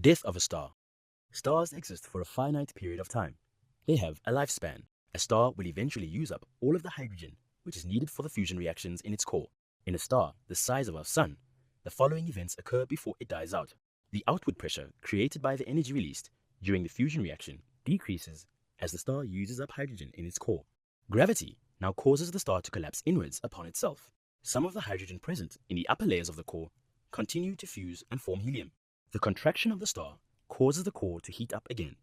Death of a star. Stars exist for a finite period of time. They have a lifespan. A star will eventually use up all of the hydrogen which is needed for the fusion reactions in its core. In a star the size of our Sun, the following events occur before it dies out. The outward pressure created by the energy released during the fusion reaction decreases as the star uses up hydrogen in its core. Gravity now causes the star to collapse inwards upon itself. Some of the hydrogen present in the upper layers of the core continue to fuse and form helium. The contraction of the star causes the core to heat up again,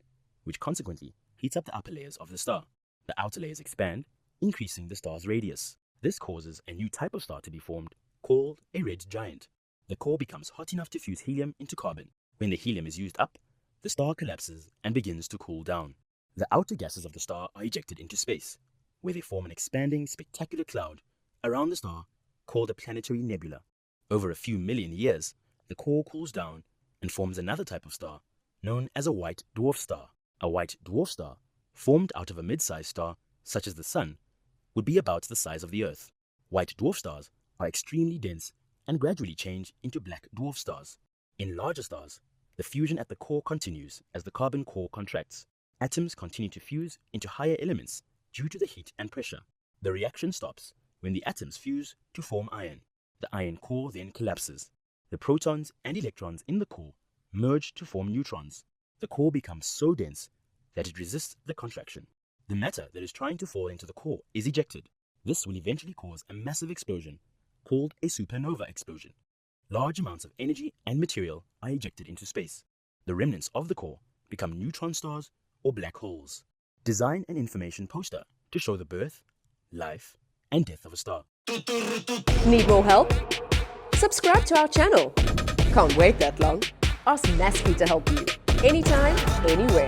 which consequently heats up the upper layers of the star. The outer layers expand, increasing the star's radius. This causes a new type of star to be formed, called a red giant. The core becomes hot enough to fuse helium into carbon. When the helium is used up, the star collapses and begins to cool down. The outer gases of the star are ejected into space, where they form an expanding, spectacular cloud around the star called a planetary nebula. Over a few million years, the core cools down and forms another type of star, known as a white dwarf star. A white dwarf star, formed out of a mid-sized star, such as the Sun, would be about the size of the Earth. White dwarf stars are extremely dense and gradually change into black dwarf stars. In larger stars, the fusion at the core continues as the carbon core contracts. Atoms continue to fuse into higher elements due to the heat and pressure. The reaction stops when the atoms fuse to form iron. The iron core then collapses. The protons and electrons in the core merge to form neutrons. The core becomes so dense that it resists the contraction. The matter that is trying to fall into the core is ejected. This will eventually cause a massive explosion called a supernova explosion. Large amounts of energy and material are ejected into space. The remnants of the core become neutron stars or black holes. Design an information poster to show the birth, life, and death of a star. Need more help? Subscribe to our channel. Can't wait that long? Ask Masky to help you. Anytime, anywhere.